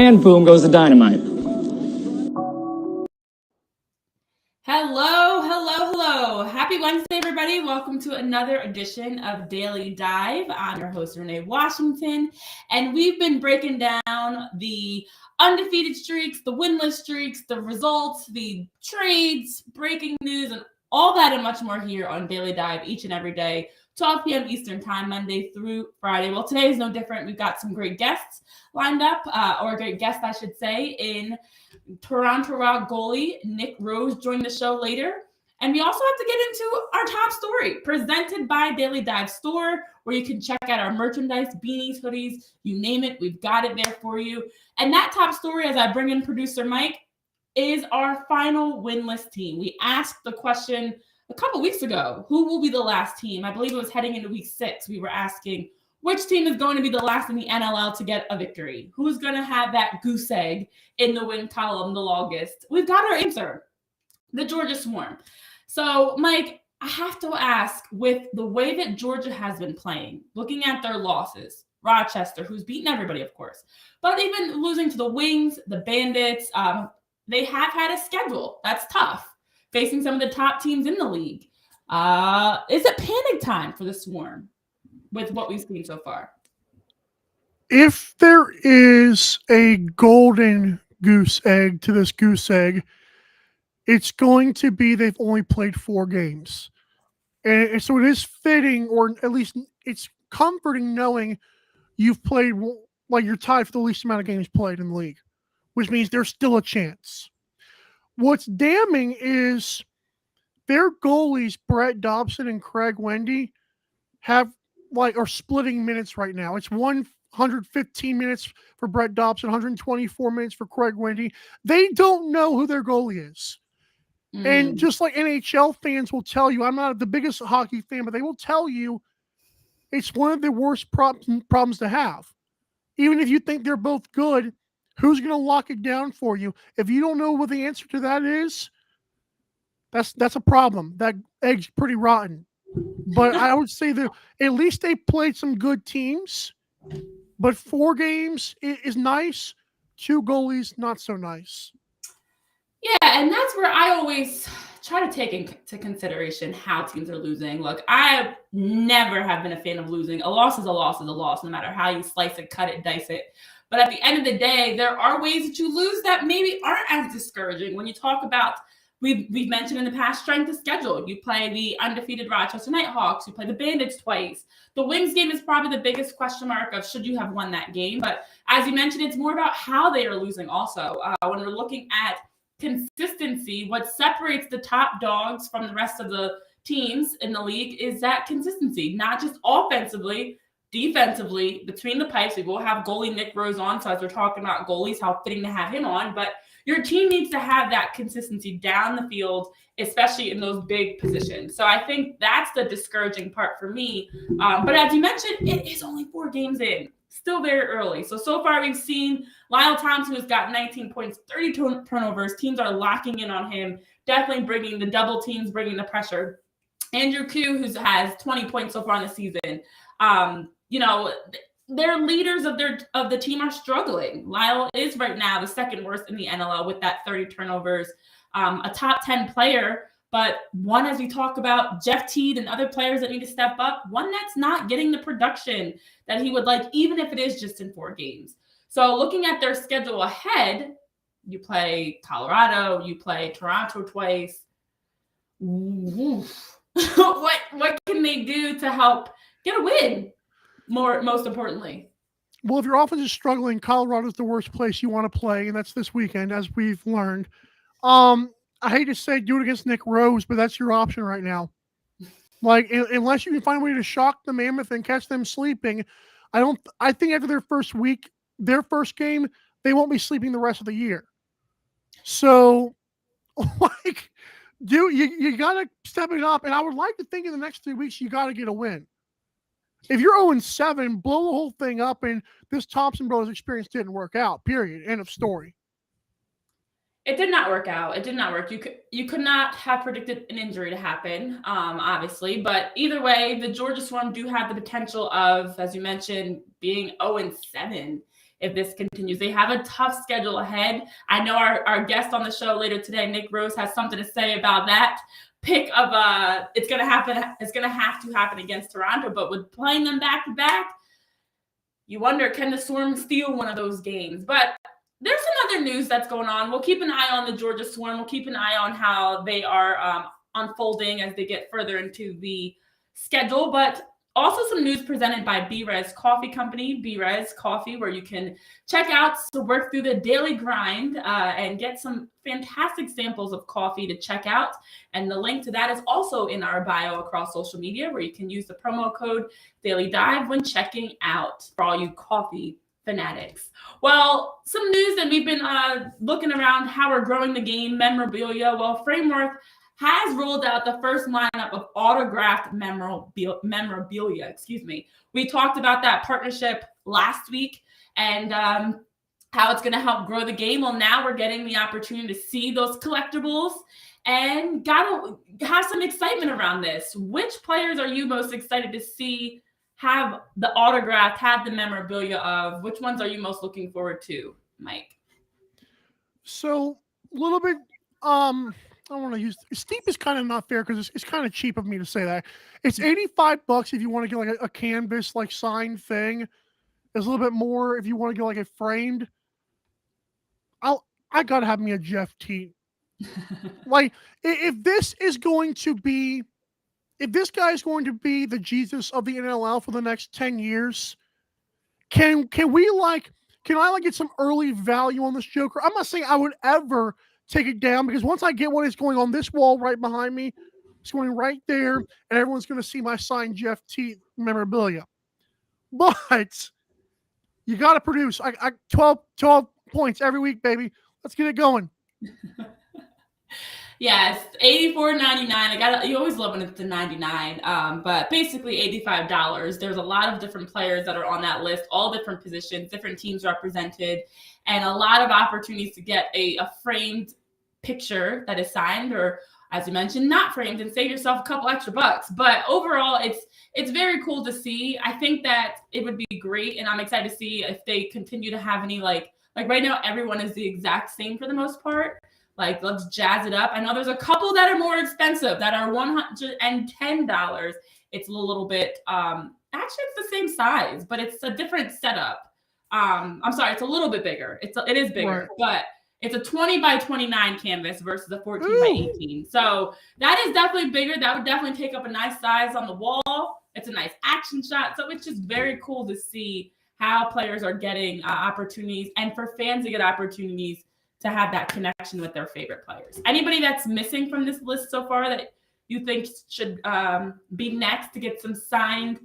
and boom goes the dynamite. Hello. Happy Wednesday, everybody. Welcome to another edition of Daily Dive. I'm your host, Renee Washington, and we've been breaking down the undefeated streaks, the winless streaks, the results, the trades, breaking news, and all that and much more here on Daily Dive each and every day, 12 p.m. Eastern Time, Monday through Friday. Well, today is no different. We've got some great guests lined up, or a great guest, I should say, in Toronto Rock goalie Nick Rose joined the show later. And we also have to get into our top story presented by Daily Dive Store, where you can check out our merchandise, beanies, hoodies, you name it. We've got it there for you. And that top story, as I bring in producer Mike, is our final winless team. We asked the question a couple weeks ago, who will be the last team? I believe it was heading into week 6. We were asking which team is going to be the last in the NLL to get a victory? Who's going to have that goose egg in the win column the longest? We've got our answer, the Georgia Swarm. So, Mike, I have to ask, with the way that Georgia has been playing, looking at their losses, Rochester, who's beaten everybody, of course, but even losing to the Wings, the Bandits, they have had a schedule that's tough, facing some of the top teams in the league. Is it panic time for the Swarm with what we've seen so far? If there is a golden goose egg to this goose egg, it's going to be they've only played 4 games. And so it is fitting, or at least it's comforting knowing you've played, like you're tied for the least amount of games played in the league, which means there's still a chance. What's damning is their goalies, Brett Dobson and Craig Wendy, are splitting minutes right now. It's 115 minutes for Brett Dobson, 124 minutes for Craig Wendy. They don't know who their goalie is. And just like NHL fans will tell you, I'm not the biggest hockey fan, but they will tell you it's one of the worst problems to have. Even if you think they're both good, who's going to lock it down for you? If you don't know what the answer to that is, that's a problem. That egg's pretty rotten. But I would say that at least they played some good teams. But 4 games is nice. 2 goalies, not so nice. Yeah, and that's where I always try to take into consideration how teams are losing. Look, I never have been a fan of losing. A loss is a loss is a loss, no matter how you slice it, cut it, dice it. But at the end of the day, there are ways that you lose that maybe aren't as discouraging. When you talk about, we've mentioned in the past, strength of schedule. You play the undefeated Rochester Nighthawks. You play the Bandits twice. The Wings game is probably the biggest question mark of should you have won that game. But as you mentioned, it's more about how they are losing also. When we're looking at consistency, what separates the top dogs from the rest of the teams in the league is that consistency, not just offensively, defensively, between the pipes. We will have goalie Nick Rose on, so as we're talking about goalies, how fitting to have him on, but your team needs to have that consistency down the field, especially in those big positions. So I think that's the discouraging part for me. But as you mentioned, it is only 4 games in. Still very early. So far we've seen Lyle Thompson, who's got 19 points, 30 turnovers. Teams are locking in on him, definitely bringing the double teams, bringing the pressure. Andrew Q, who has 20 points so far in the season. Their leaders of the team are struggling. Lyle is right now the second worst in the NLL with that 30 turnovers, a top 10 player. But one, as we talk about Jeff Teed and other players that need to step up, one that's not getting the production that he would like, even if it is just in 4 games. So looking at their schedule ahead, you play Colorado, you play Toronto twice. What can they do to help get a win? Most importantly. Well, if your offense is struggling, Colorado's the worst place you want to play, and that's this weekend, as we've learned. I hate to say do it against Nick Rose, but that's your option right now. Like, unless you can find a way to shock the Mammoth and catch them sleeping, I think after their first week, their first game, they won't be sleeping the rest of the year. So, like, you got to step it up, and I would like to think in the next 3 weeks you got to get a win. If you're 0-7, blow the whole thing up, and this Thompson Brothers experience didn't work out, period. End of story. It did not work out. It did not work. You could not have predicted an injury to happen, obviously. But either way, the Georgia Swarm do have the potential of, as you mentioned, being 0-7 if this continues. They have a tough schedule ahead. I know our guest on the show later today, Nick Rose, has something to say about that pick of it's going to have to happen against Toronto, but with playing them back to back, you wonder, can the Swarm steal one of those games? But there's some other news that's going on. We'll keep an eye on the Georgia Swarm. We'll keep an eye on how they are unfolding as they get further into the schedule. But also some news presented by B-Res Coffee Company, B-Res Coffee, where you can check out to work through the daily grind and get some fantastic samples of coffee to check out. And the link to that is also in our bio across social media, where you can use the promo code Daily Dive when checking out for all you coffee fanatics. Well, some news that we've been looking around how we're growing the game, memorabilia. Well, Framework has rolled out the first lineup of autographed memorabilia. We talked about that partnership last week and how it's going to help grow the game. Well, now we're getting the opportunity to see those collectibles and got to have some excitement around this. Which players are you most excited to see have the autograph, have the memorabilia of? Which ones are you most looking forward to, Mike? So a little bit, I want to use steep is kind of not fair because it's kind of cheap of me to say that. It's $85 if you want to get like a canvas like signed thing. It's a little bit more if you want to get like a framed. I gotta have me a Jeff Teat. Like if this is going to be, if this guy is going to be the Jesus of the NLL for the next 10 years, can I get some early value on this Joker? I'm not saying I would ever take it down, because once I get one, it's going on this wall right behind me. It's going right there, and everyone's going to see my signed Jeff Teat memorabilia. But you got to produce. I 12 points every week, baby. Let's get it going. Yes, $84.99. You always love when it's the 99, but basically $85. There's a lot of different players that are on that list, all different positions, different teams represented, and a lot of opportunities to get a framed picture that is signed, or as you mentioned, not framed, and save yourself a couple extra bucks. But overall, it's very cool to see. I think that it would be great, and I'm excited to see if they continue to have any like right now, everyone is the exact same for the most part. Like, let's jazz it up. I know there's a couple that are more expensive that are $110. It's a little bit, actually it's the same size, but it's a different setup. I'm sorry, it's a little bit bigger. It is bigger, right. But it's a 20 by 29 canvas versus a 14 by 18. So that is definitely bigger. That would definitely take up a nice size on the wall. It's a nice action shot. So it's just very cool to see how players are getting opportunities, and for fans to get opportunities to have that connection with their favorite players. Anybody that's missing from this list so far that you think should be next to get some signed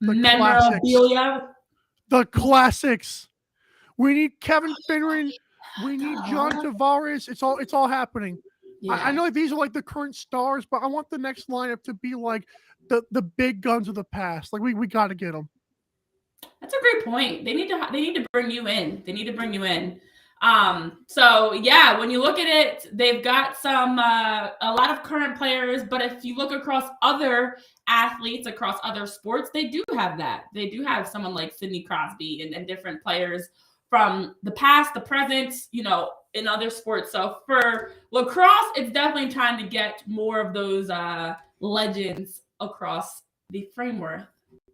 memorabilia? The classics. We need Kevin Finneran. We need John Tavares. It's all happening. Yeah. I know these are like the current stars, but I want the next lineup to be like the big guns of the past. Like we got to get them. That's a great point. They need to bring you in. They need to bring you in. So yeah, when you look at it, they've got some, a lot of current players, but if you look across other athletes, across other sports, they do have that. They do have someone like Sidney Crosby and different players from the past, the present, in other sports. So for lacrosse, it's definitely time to get more of those, legends across the Framework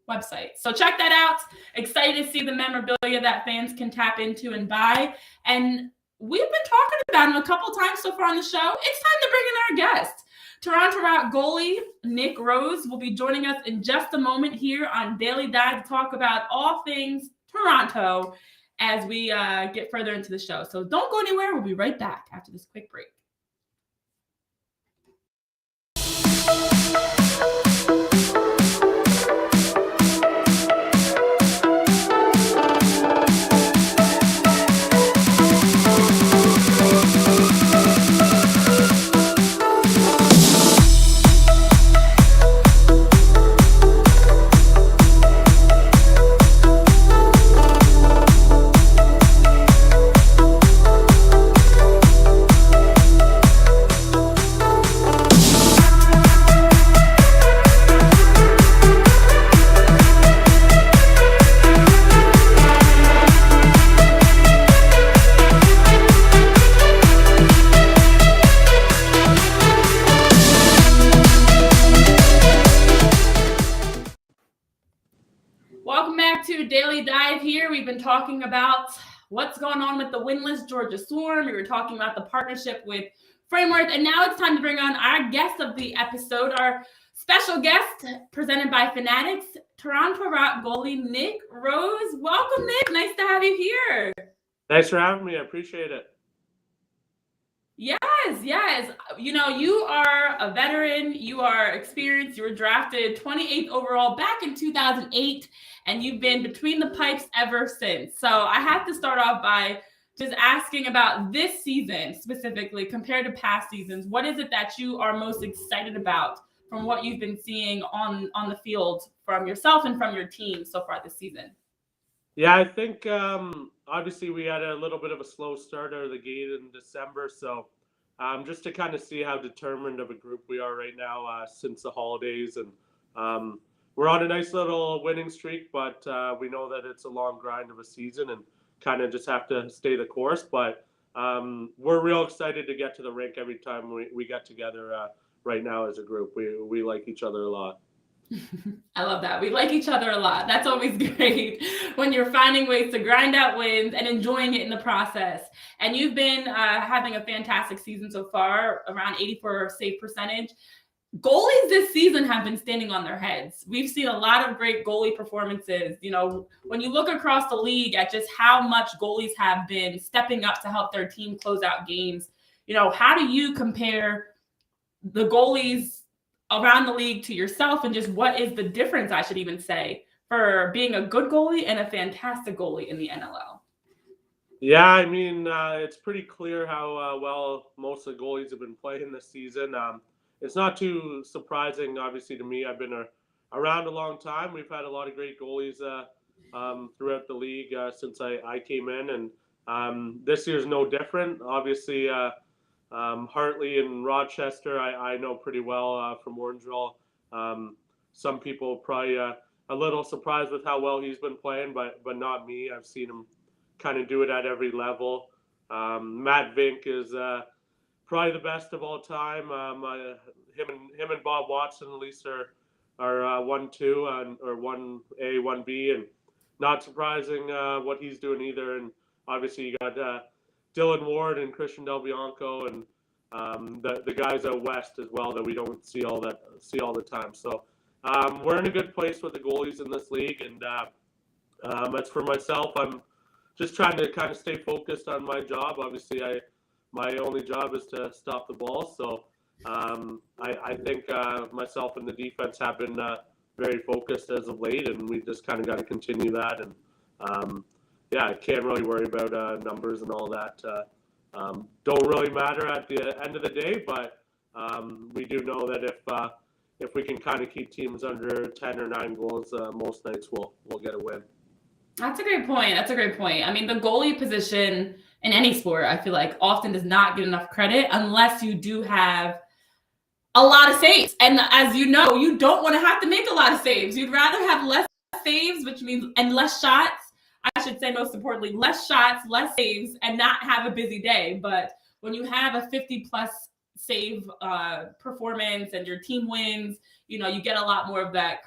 website. So check that out. Excited to see the memorabilia that fans can tap into and buy. And we've been talking about him a couple times so far on the show. It's time to bring in our guest. Toronto Rock goalie Nick Rose will be joining us in just a moment here on Daily Dive to talk about all things Toronto as we get further into the show. So don't go anywhere. We'll be right back after this quick break. Dive here. We've been talking about what's going on with the winless Georgia Swarm. We were talking about the partnership with Framework, and now it's time to bring on our guest of the episode, our special guest presented by Fanatics, Toronto Rock goalie Nick Rose. Welcome, Nick. Nice to have you here. Thanks for having me. I appreciate it. Yes. You know, you are a veteran. You are experienced. You were drafted 28th overall back in 2008, and you've been between the pipes ever since. So I have to start off by just asking about this season specifically compared to past seasons. What is it that you are most excited about from what you've been seeing on the field from yourself and from your team so far this season? Yeah, I think obviously we had a little bit of a slow start out of the gate in December. So just to kind of see how determined of a group we are right now since the holidays. And we're on a nice little winning streak, but we know that it's a long grind of a season and kind of just have to stay the course. But we're real excited to get to the rink every time we get together right now as a group. We like each other a lot. I love that. We like each other a lot. That's always great when you're finding ways to grind out wins and enjoying it in the process. And you've been having a fantastic season so far, around 84% save percentage. Goalies this season have been standing on their heads. We've seen a lot of great goalie performances. You know, when you look across the league at just how much goalies have been stepping up to help their team close out games, you know, how do you compare the goalies around the league to yourself, and just what is the difference, I should even say, for being a good goalie and a fantastic goalie in the NLL? Yeah, I mean, it's pretty clear how well most of the goalies have been playing this season. It's not too surprising, obviously, to me. I've been around a long time. We've had a lot of great goalies throughout the league since I came in, and this year's no different. Obviously, Hartley and Rochester, I know pretty well from Orangeville. Some people probably a little surprised with how well he's been playing, but not me. I've seen him kind of do it at every level. Matt Vink is probably the best of all time. Him and Bob Watson at least are 1-2 or 1A, 1B, and not surprising what he's doing either. And obviously you got Dylan Ward and Christian Del Bianco and the guys out west as well that we don't see all the time. So we're in a good place with the goalies in this league. And as for myself, I'm just trying to kind of stay focused on my job. Obviously, my only job is to stop the ball. So I think myself and the defense have been very focused as of late, and we just kind of got to continue that. And yeah, I can't really worry about numbers and all that. Don't really matter at the end of the day, but we do know that if we can kind of keep teams under 10 or 9 goals, most nights we'll get a win. That's a great point. I mean, the goalie position in any sport, I feel like, often does not get enough credit unless you do have a lot of saves. And as you know, you don't want to have to make a lot of saves. You'd rather have less saves, which means, and less shots. I should say, most importantly, less shots, less saves, and not have a busy day. But when you have a 50-plus save performance and your team wins, you know, you get a lot more of that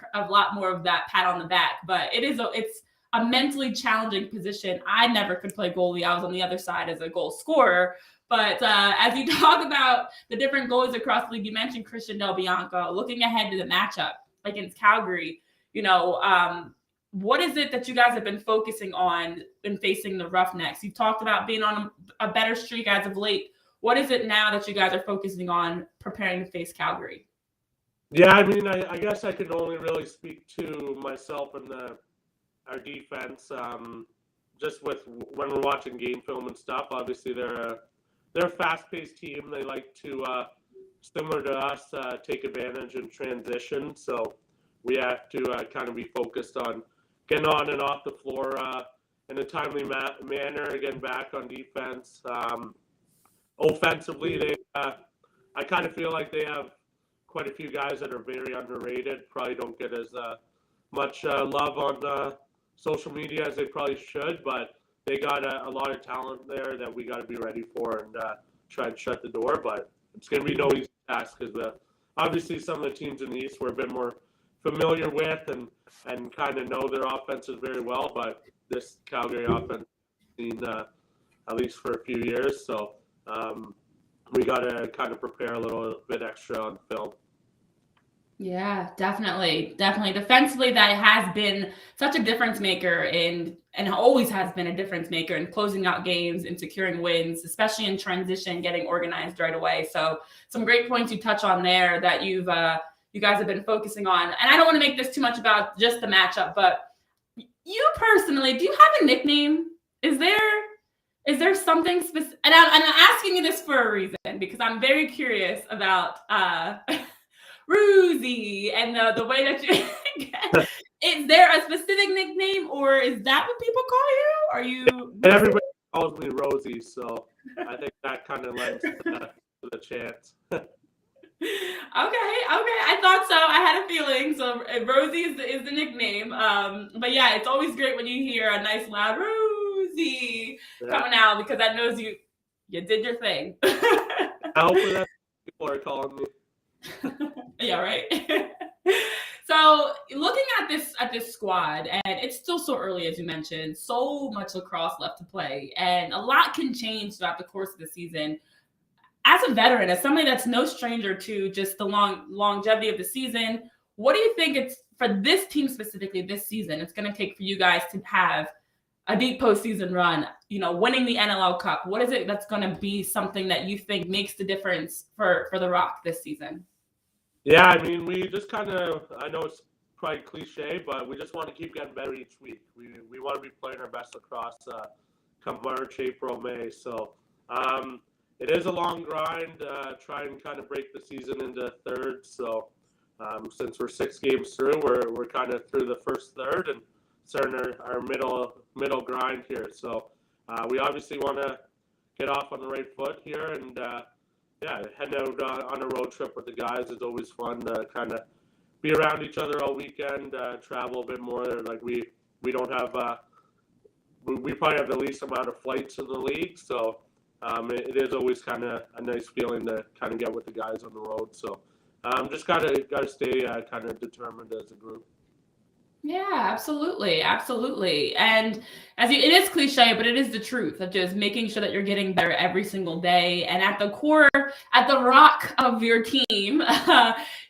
pat on the back. But it's a mentally challenging position. I never could play goalie. I was on the other side as a goal scorer. But as you talk about the different goalies across the league, you mentioned Christian Del Bianco. Looking ahead to the matchup against Calgary, you know, what is it that you guys have been focusing on in facing the Roughnecks? You've talked about being on a better streak as of late. What is it now that you guys are focusing on preparing to face Calgary? Yeah, I mean, I guess I can only really speak to myself and our defense. Just with when we're watching game film and stuff, obviously they're a fast-paced team. They like to, similar to us, take advantage in transition. So we have to kind of be focused on getting on and off the floor in a timely manner, getting back on defense. Offensively, I kind of feel like they have quite a few guys that are very underrated, probably don't get as much love on social media as they probably should, but they got a lot of talent there that we got to be ready for and try and shut the door. But it's going to be no easy task because obviously some of the teams in the East were a bit more familiar with and kind of know their offenses very well. But this Calgary offense seen at least for a few years, so we got to kind of prepare a little bit extra on film. Yeah, definitely. Defensively, that has been such a difference maker and always has been a difference maker in closing out games and securing wins, especially in transition, getting organized right away. So some great points you touch on there that you guys have been focusing on. And I don't want to make this too much about just the matchup, but you personally, do you have a nickname? Is there something specific? And I'm asking you this for a reason, because I'm very curious about Ruzy and the way that you is there a specific nickname, or is that what people call you? Are you? And everybody calls me Rosie, so I think that kind of lends to the chance. Okay. I thought so. I had a feeling. So Rosie is the nickname. But yeah, it's always great when you hear a nice loud Rosie coming out, because that knows you did your thing. Hopefully that people are calling me. Yeah, right. So looking at this squad, and it's still so early, as you mentioned, so much lacrosse left to play, and a lot can change throughout the course of the season. As a veteran, as somebody that's no stranger to just the longevity of the season, what do you think it's for this team specifically this season? It's going to take for you guys to have a deep postseason run, winning the NLL Cup. What is it that's going to be something that you think makes the difference for the Rock this season? Yeah, I mean, we just kind of, I know it's probably cliche, but we just want to keep getting better each week. We want to be playing our best lacrosse come March, April, May. So it is a long grind, try and kind of break the season into thirds. So since we're 6 games through, we're kind of through the first third and starting our middle grind here. So we obviously want to get off on the right foot here, and heading out on a road trip with the guys is always fun to kind of be around each other all weekend, travel a bit more. Like we don't have we probably have the least amount of flights in the league, so it is always kind of a nice feeling to kind of get with the guys on the road. So just gotta stay kind of determined as a group. Yeah, absolutely. And it is cliche, but it is the truth of just making sure that you're getting better every single day. And at the core, at the rock of your team,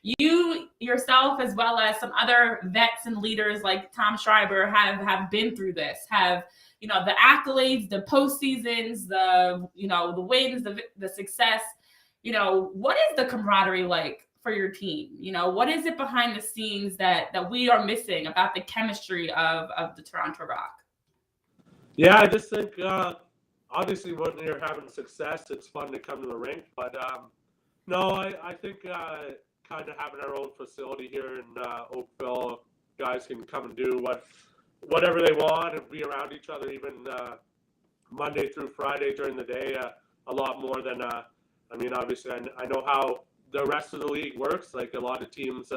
you yourself, as well as some other vets and leaders like Tom Schreiber, have been through this, have, the accolades, the postseasons, the wins, the success. What is the camaraderie like for your team? What is it behind the scenes that we are missing about the chemistry of the Toronto Rock? Yeah, I just think obviously when you're having success, it's fun to come to the rink. But no, I think kind of having our own facility here in Oakville, guys can come and do whatever they want and be around each other, even Monday through Friday during the day, a lot more than obviously I know how the rest of the league works. Like a lot of teams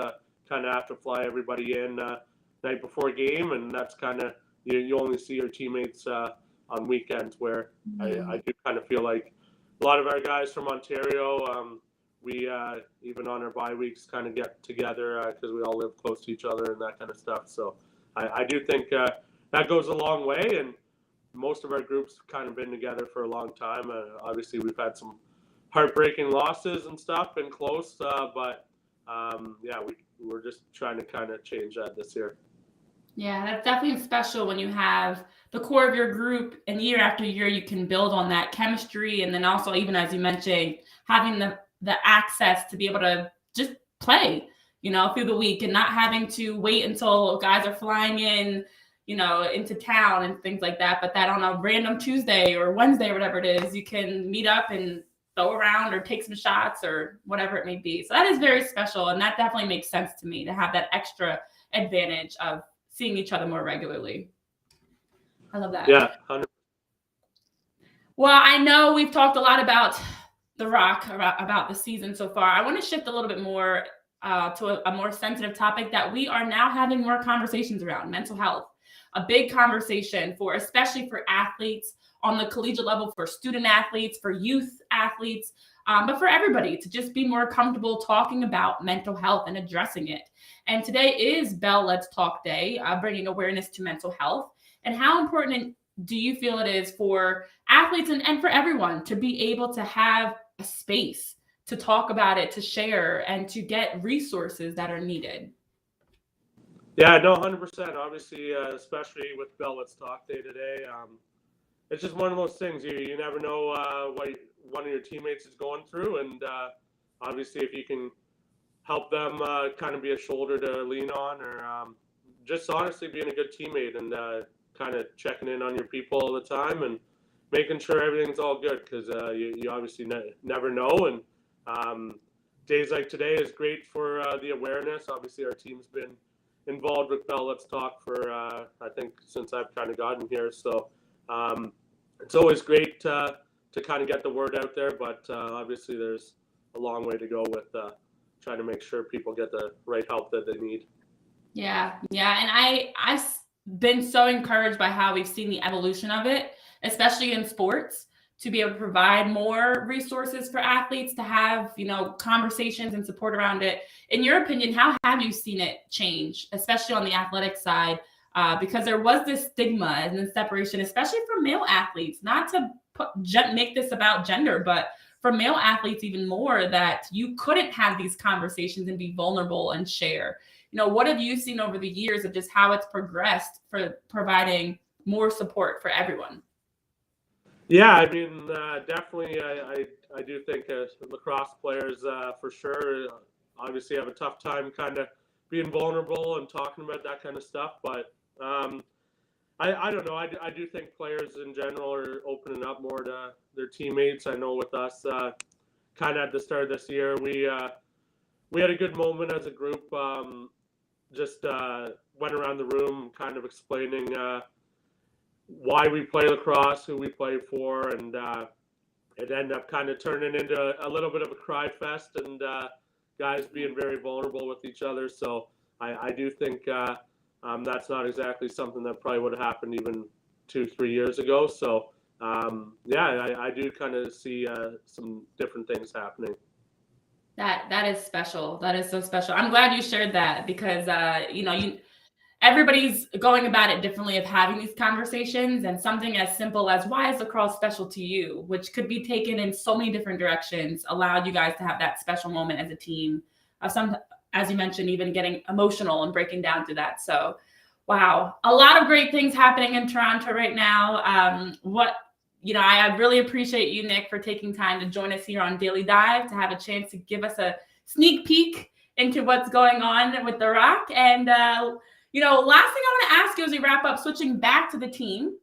kind of have to fly everybody in night before game, and that's kind of you only see your teammates on weekends, where I do kind of feel like a lot of our guys from Ontario, we even on our bye weeks kind of get together because we all live close to each other and that kind of stuff. So I do think that goes a long way, and most of our groups kind of been together for a long time. Obviously, we've had some heartbreaking losses and stuff, been close, but we're just trying to kind of change that this year. Yeah, that's definitely special when you have the core of your group, and year after year you can build on that chemistry, and then also, even as you mentioned, having the access to be able to just play, through the week, and not having to wait until guys are flying in, into town and things like that, but that on a random Tuesday or Wednesday or whatever it is, you can meet up and throw around or take some shots or whatever it may be. So that is very special, and that definitely makes sense to me, to have that extra advantage of seeing each other more regularly. I love that. Yeah. 100%. Well, I know we've talked a lot about the Rock, about the season so far. I want to shift a little bit more to a more sensitive topic that we are now having more conversations around: mental health. A big conversation especially for athletes on the collegiate level, for student athletes, for youth athletes, but for everybody to just be more comfortable talking about mental health and addressing it. And today is Bell Let's Talk Day, bringing awareness to mental health. And how important do you feel it is for athletes and for everyone to be able to have a space to talk about it, to share, and to get resources that are needed? Yeah, no, 100%. Obviously, especially with Bell Let's Talk Day today, it's just one of those things. You never know what one of your teammates is going through, and obviously, if you can help them kind of be a shoulder to lean on, or just honestly being a good teammate and kind of checking in on your people all the time and making sure everything's all good, because you obviously never know. And days like today is great for the awareness. Obviously, our team's been involved with Bell Let's Talk for I think since I've kind of gotten here. So it's always great to kind of get the word out there, but obviously there's a long way to go with trying to make sure people get the right help that they need. Yeah. And I've been so encouraged by how we've seen the evolution of it, especially in sports, to be able to provide more resources for athletes to have, conversations and support around it. In your opinion, how have you seen it change, especially on the athletic side? Because there was this stigma and then separation, especially for male athletes, not to make this about gender, but for male athletes even more, that you couldn't have these conversations and be vulnerable and share. What have you seen over the years of just how it's progressed for providing more support for everyone? Yeah, I mean, definitely, I do think lacrosse players for sure obviously have a tough time kind of being vulnerable and talking about that kind of stuff. But I don't know. I do think players in general are opening up more to their teammates. I know with us, kind of at the start of this year, we had a good moment as a group. Just went around the room kind of explaining why we play lacrosse, who we play for, and it ended up kind of turning into a little bit of a cry fest, and guys being very vulnerable with each other. So I do think that's not exactly something that probably would have happened even 2-3 years ago. So yeah, I do kind of see some different things happening. That is special. That is so special. I'm glad you shared that, because everybody's going about it differently of having these conversations, and something as simple as why is lacrosse special to you, which could be taken in so many different directions, allowed you guys to have that special moment as a team. Some, as you mentioned, even getting emotional and breaking down through that. So, wow, a lot of great things happening in Toronto right now. I really appreciate you, Nick, for taking time to join us here on Daily Dive, to have a chance to give us a sneak peek into what's going on with the Rock. And, last thing I want to ask you as we wrap up, switching back to the team,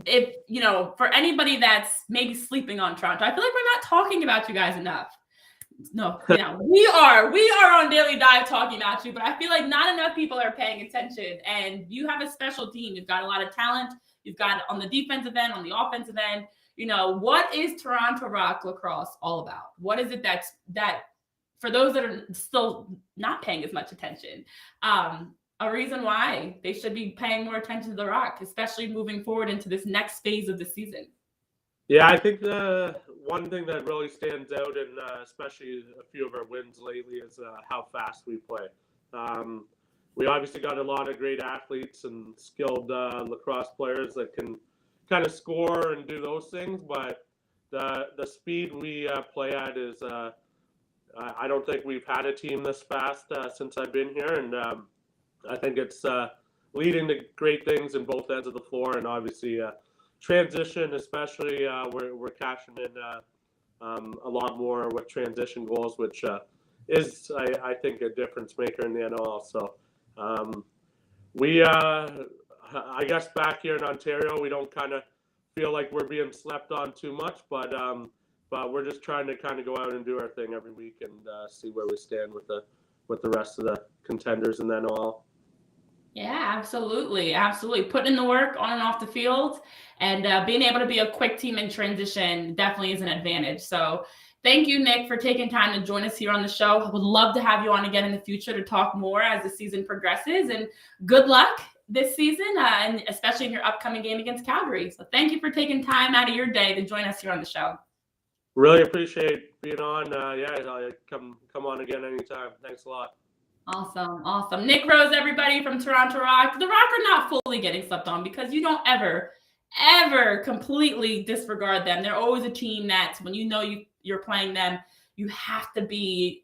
if, for anybody that's maybe sleeping on Toronto, I feel like we're not talking about you guys enough. No, we are on Daily Dive talking about you, but I feel like not enough people are paying attention. And you have a special team. You've got a lot of talent. You've got on the defensive end, on the offensive end. What is Toronto Rock lacrosse all about? What is it that for those that are still not paying as much attention, a reason why they should be paying more attention to the Rock, especially moving forward into this next phase of the season? Yeah, I think the one thing that really stands out, and especially a few of our wins lately, is how fast we play. We obviously got a lot of great athletes and skilled lacrosse players that can kind of score and do those things, but the speed we play at is I don't think we've had a team this fast since I've been here, and I think it's leading to great things in both ends of the floor, and obviously transition, especially we're cashing in a lot more with transition goals, which is I think a difference maker in the NLL. So we I guess back here in Ontario, we don't kind of feel like we're being slept on too much, but we're just trying to kind of go out and do our thing every week and see where we stand with the rest of the contenders in the NLL. Yeah, absolutely. Putting in the work on and off the field, and being able to be a quick team in transition definitely is an advantage. So thank you, Nick, for taking time to join us here on the show. I would love to have you on again in the future to talk more as the season progresses, and good luck this season, and especially in your upcoming game against Calgary. So thank you for taking time out of your day to join us here on the show. Really appreciate being on. I'll come on again anytime. Thanks a lot. Awesome. Nick Rose, everybody from Toronto Rock. The Rock are not fully getting slept on because you don't ever completely disregard them. They're always a team that when you're playing them, you have to be,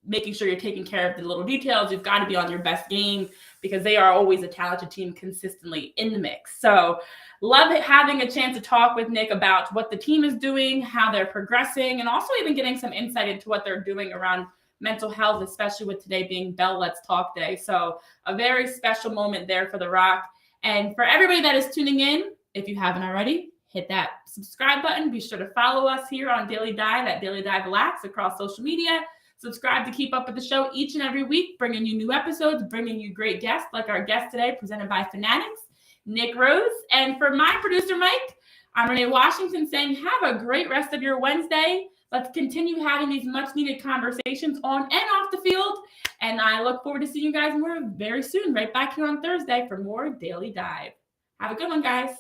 making sure you're taking care of the little details. You've got to be on your best game because they are always a talented team consistently in the mix. So love having a chance to talk with Nick about what the team is doing, how they're progressing, and also even getting some insight into what they're doing around mental health, especially with today being Bell Let's Talk Day. So a very special moment there for the Rock. And for everybody that is tuning in, if you haven't already, hit that subscribe button. Be sure to follow us here on Daily Dive at Daily Dive Relax across social media. Subscribe to keep up with the show each and every week, bringing you new episodes, bringing you great guests like our guest today, presented by Fanatics, Nick Rose. And for my producer, Mike, I'm Renee Washington saying have a great rest of your Wednesday. Let's continue having these much-needed conversations on and off the field. And I look forward to seeing you guys more very soon, right back here on Thursday for more Daily Dive. Have a good one, guys.